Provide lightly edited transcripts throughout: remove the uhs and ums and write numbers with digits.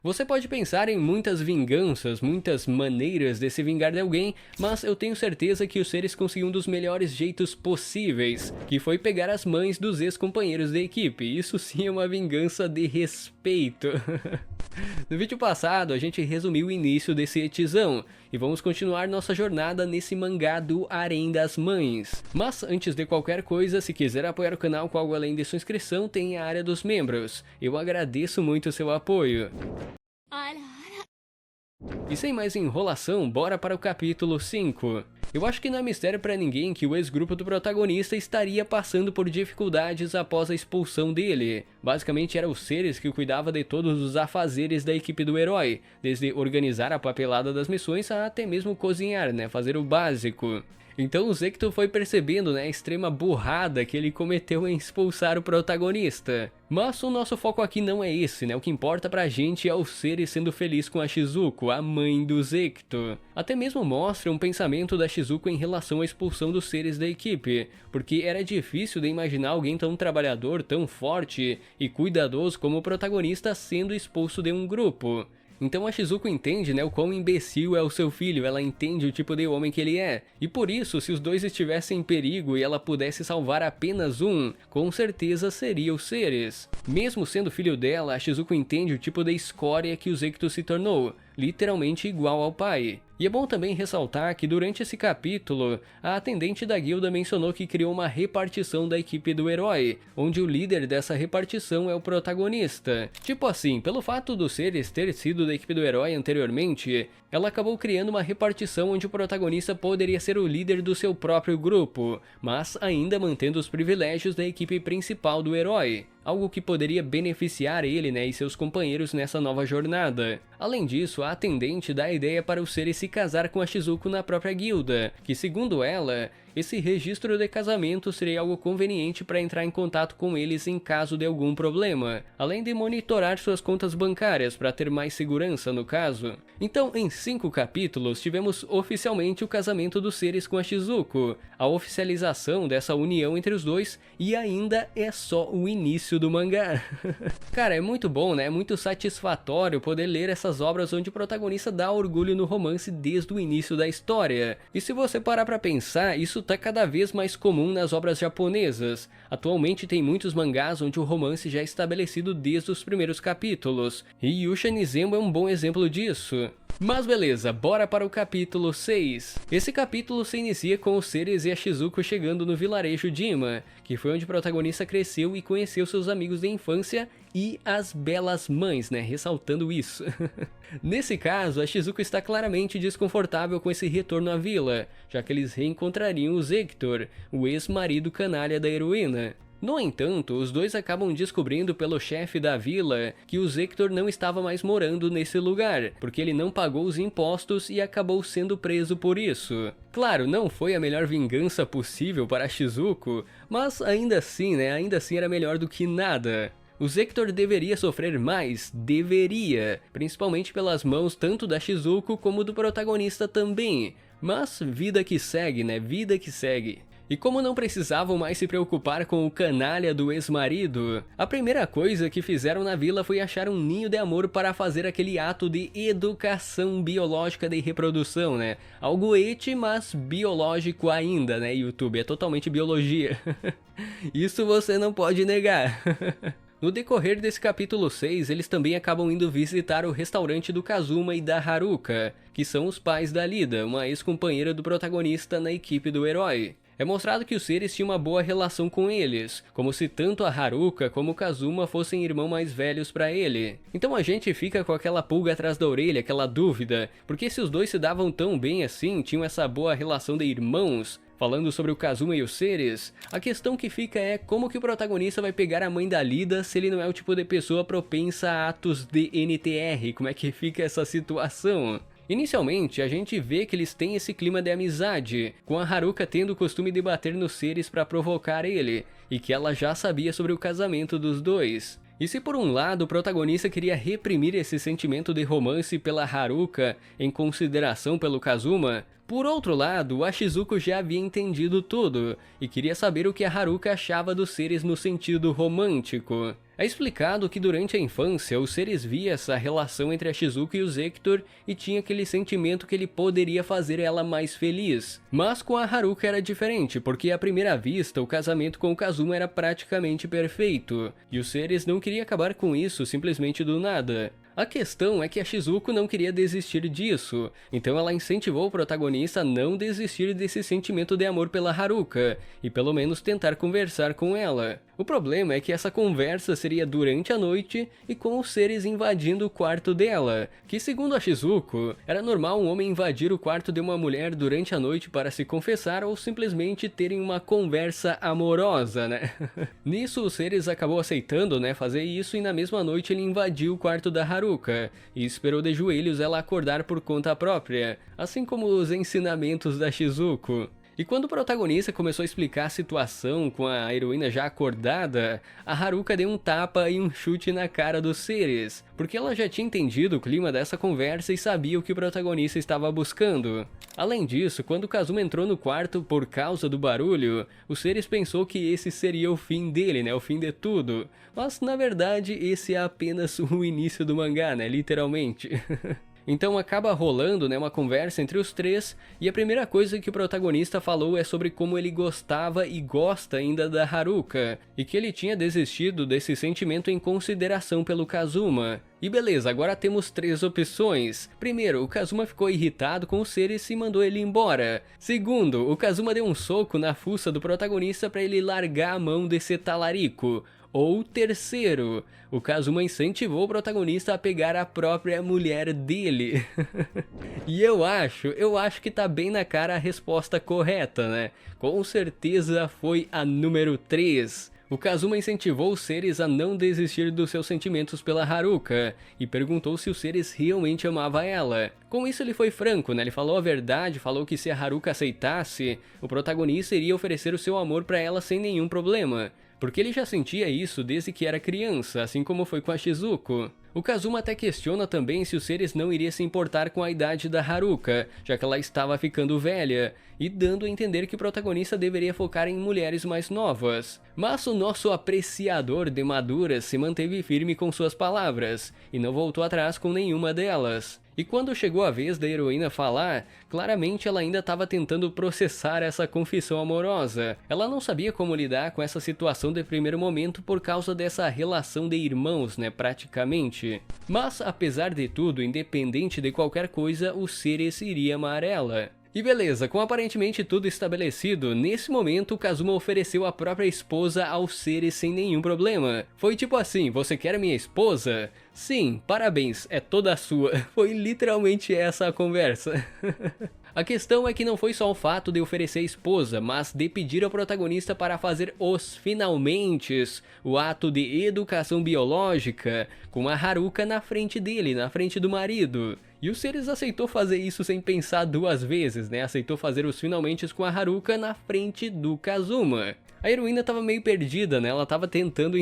Você pode pensar em muitas vinganças, muitas maneiras de se vingar de alguém, mas eu tenho certeza que os seres conseguiram um dos melhores jeitos possíveis, que foi pegar as mães dos ex-companheiros da equipe. Isso sim é uma vingança de respeito. No vídeo passado, a gente resumiu o início desse Etizão, e vamos continuar nossa jornada nesse mangá do Harém das Mães. Mas antes de qualquer coisa, se quiser apoiar o canal com algo além de sua inscrição, tem a área dos membros. Eu agradeço muito o seu apoio. E sem mais enrolação, bora para o capítulo 5. Eu acho que não é mistério pra ninguém que o ex-grupo do protagonista estaria passando por dificuldades após a expulsão dele. Basicamente eram os seres que cuidavam de todos os afazeres da equipe do herói, desde organizar a papelada das missões a até mesmo cozinhar, fazer o básico. Então o Zecto foi percebendo, a extrema burrada que ele cometeu em expulsar o protagonista. Mas o nosso foco aqui não é esse, o que importa pra gente é o Seres sendo feliz com a Shizuko, a mãe do Zecto. Até mesmo mostra um pensamento da Shizuko em relação à expulsão dos seres da equipe, porque era difícil de imaginar alguém tão trabalhador, tão forte e cuidadoso como o protagonista sendo expulso de um grupo. Então a Shizuko entende, o quão imbecil é o seu filho, ela entende o tipo de homem que ele é. E por isso, se os dois estivessem em perigo e ela pudesse salvar apenas um, com certeza seria os Seres. Mesmo sendo filho dela, a Shizuko entende o tipo de escória que o Zecto se tornou, literalmente igual ao pai. E é bom também ressaltar que durante esse capítulo, a atendente da guilda mencionou que criou uma repartição da equipe do herói, onde o líder dessa repartição é o protagonista. Tipo assim, pelo fato dos Seres ter sido da equipe do herói anteriormente, ela acabou criando uma repartição onde o protagonista poderia ser o líder do seu próprio grupo, mas ainda mantendo os privilégios da equipe principal do herói. Algo que poderia beneficiar ele e seus companheiros nessa nova jornada. Além disso, a atendente dá a ideia para o Seres se casar com a Shizuko na própria guilda, que segundo ela, esse registro de casamento seria algo conveniente para entrar em contato com eles em caso de algum problema, além de monitorar suas contas bancárias para ter mais segurança no caso. Então, em 5 capítulos, tivemos oficialmente o casamento dos Seres com a Shizuko, a oficialização dessa união entre os dois, e ainda é só o início do mangá. Cara, é muito bom, é muito satisfatório poder ler essas obras onde o protagonista dá orgulho no romance desde o início da história. E se você parar pra pensar, isso tá cada vez mais comum nas obras japonesas. Atualmente tem muitos mangás onde o romance já é estabelecido desde os primeiros capítulos, e Yusha Nizembo é um bom exemplo disso. Mas beleza, bora para o capítulo 6. Esse capítulo se inicia com os Seres e a Shizuko chegando no vilarejo Jima, que foi onde o protagonista cresceu e conheceu seus amigos de infância e as belas mães, ressaltando isso. Nesse caso, a Shizuko está claramente desconfortável com esse retorno à vila, já que eles reencontrariam o Zector, o ex-marido canalha da heroína. No entanto, os dois acabam descobrindo pelo chefe da vila que o Zector não estava mais morando nesse lugar, porque ele não pagou os impostos e acabou sendo preso por isso. Claro, não foi a melhor vingança possível para Shizuko, mas ainda assim era melhor do que nada. O Zector deveria sofrer mais, deveria, principalmente pelas mãos tanto da Shizuko como do protagonista também. Mas vida que segue, vida que segue. E como não precisavam mais se preocupar com o canalha do ex-marido, a primeira coisa que fizeram na vila foi achar um ninho de amor para fazer aquele ato de educação biológica de reprodução, Algo mas biológico ainda, YouTube, é totalmente biologia. Isso você não pode negar. No decorrer desse capítulo 6, eles também acabam indo visitar o restaurante do Kazuma e da Haruka, que são os pais da Lida, uma ex-companheira do protagonista na equipe do herói. É mostrado que os Seres tinham uma boa relação com eles, como se tanto a Haruka como o Kazuma fossem irmãos mais velhos para ele. Então a gente fica com aquela pulga atrás da orelha, aquela dúvida, porque se os dois se davam tão bem assim, tinham essa boa relação de irmãos, falando sobre o Kazuma e os Seres, a questão que fica é como que o protagonista vai pegar a mãe da Lida se ele não é o tipo de pessoa propensa a atos de NTR, como é que fica essa situação? Inicialmente, a gente vê que eles têm esse clima de amizade, com a Haruka tendo o costume de bater nos Seres para provocar ele, e que ela já sabia sobre o casamento dos dois. E se por um lado o protagonista queria reprimir esse sentimento de romance pela Haruka em consideração pelo Kazuma, Por outro lado, a Shizuko já havia entendido tudo e queria saber o que a Haruka achava dos seres no sentido romântico. É explicado que durante a infância, os seres via essa relação entre a Shizuko e o Hector e tinha aquele sentimento que ele poderia fazer ela mais feliz. Mas com a Haruka era diferente, porque à primeira vista o casamento com o Kazuma era praticamente perfeito, e os seres não queriam acabar com isso simplesmente do nada. A questão é que a Shizuko não queria desistir disso, então ela incentivou o protagonista a não desistir desse sentimento de amor pela Haruka, e pelo menos tentar conversar com ela. O problema é que essa conversa seria durante a noite e com os seres invadindo o quarto dela, que segundo a Shizuko, era normal um homem invadir o quarto de uma mulher durante a noite para se confessar ou simplesmente terem uma conversa amorosa, né? Nisso os seres acabou aceitando, né, fazer isso e na mesma noite ele invadiu o quarto da Haruka e esperou de joelhos ela acordar por conta própria, assim como os ensinamentos da Shizuko. E quando o protagonista começou a explicar a situação com a heroína já acordada, a Haruka deu um tapa e um chute na cara dos seres, porque ela já tinha entendido o clima dessa conversa e sabia o que o protagonista estava buscando. Além disso, quando Kazuma entrou no quarto por causa do barulho, os seres pensou que esse seria o fim dele, né, o fim de tudo. Mas na verdade esse é apenas o início do mangá, né, literalmente. Então acaba rolando, né, uma conversa entre os três, e a primeira coisa que o protagonista falou é sobre como ele gostava e gosta ainda da Haruka, e que ele tinha desistido desse sentimento em consideração pelo Kazuma. E beleza, agora temos três opções. Primeiro, o Kazuma ficou irritado com os seres e mandou ele embora. Segundo, o Kazuma deu um soco na fuça do protagonista para ele largar a mão desse talarico. Ou terceiro, o Kazuma incentivou o protagonista a pegar a própria mulher dele. E eu acho que tá bem na cara a resposta correta, né? Com certeza foi a número 3. O Kazuma incentivou os seres a não desistir dos seus sentimentos pela Haruka e perguntou se os seres realmente amavam ela. Com isso ele foi franco, né? Ele falou a verdade, falou que se a Haruka aceitasse, o protagonista iria oferecer o seu amor pra ela sem nenhum problema. Porque ele já sentia isso desde que era criança, assim como foi com a Shizuko. O Kazuma até questiona também se os seres não iriam se importar com a idade da Haruka, já que ela estava ficando velha, e dando a entender que o protagonista deveria focar em mulheres mais novas. Mas o nosso apreciador de maduras se manteve firme com suas palavras, e não voltou atrás com nenhuma delas. E quando chegou a vez da heroína falar, claramente ela ainda estava tentando processar essa confissão amorosa. Ela não sabia como lidar com essa situação de primeiro momento por causa dessa relação de irmãos, né, praticamente. Mas, apesar de tudo, independente de qualquer coisa, o Ceres iria amar ela. E beleza, com aparentemente tudo estabelecido, nesse momento o Kazuma ofereceu a própria esposa aos seres sem nenhum problema. Foi tipo assim, você quer minha esposa? Sim, parabéns, é toda sua. Foi literalmente essa a conversa. A questão é que não foi só o fato de oferecer a esposa, mas de pedir ao protagonista para fazer os finalmentes, o ato de educação biológica, com a Haruka na frente dele, na frente do marido. E o Ceres aceitou fazer isso sem pensar duas vezes, né? Aceitou fazer os finalmentes com a Haruka na frente do Kazuma. A heroína tava meio perdida, né? Ela tava tentando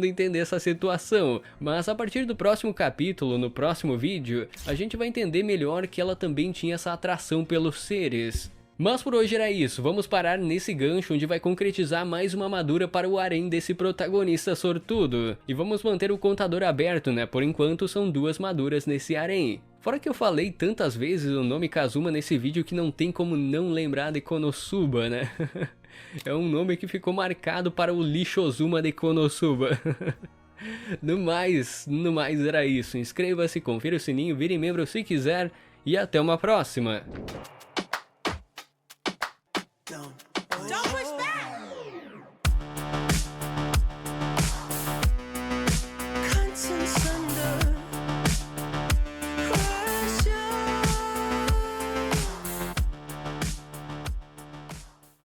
entender essa situação. Mas a partir do próximo capítulo, no próximo vídeo, a gente vai entender melhor que ela também tinha essa atração pelos seres. Mas por hoje era isso, vamos parar nesse gancho onde vai concretizar mais uma madura para o harém desse protagonista sortudo. E vamos manter o contador aberto, né? Por enquanto são 2 maduras nesse harém. Fora que eu falei tantas vezes o nome Kazuma nesse vídeo que não tem como não lembrar de Konosuba, né? É um nome que ficou marcado para o Lixozuma de Konosuba. No mais era isso. Inscreva-se, confira o sininho, vire membro se quiser e até uma próxima. Don't push back.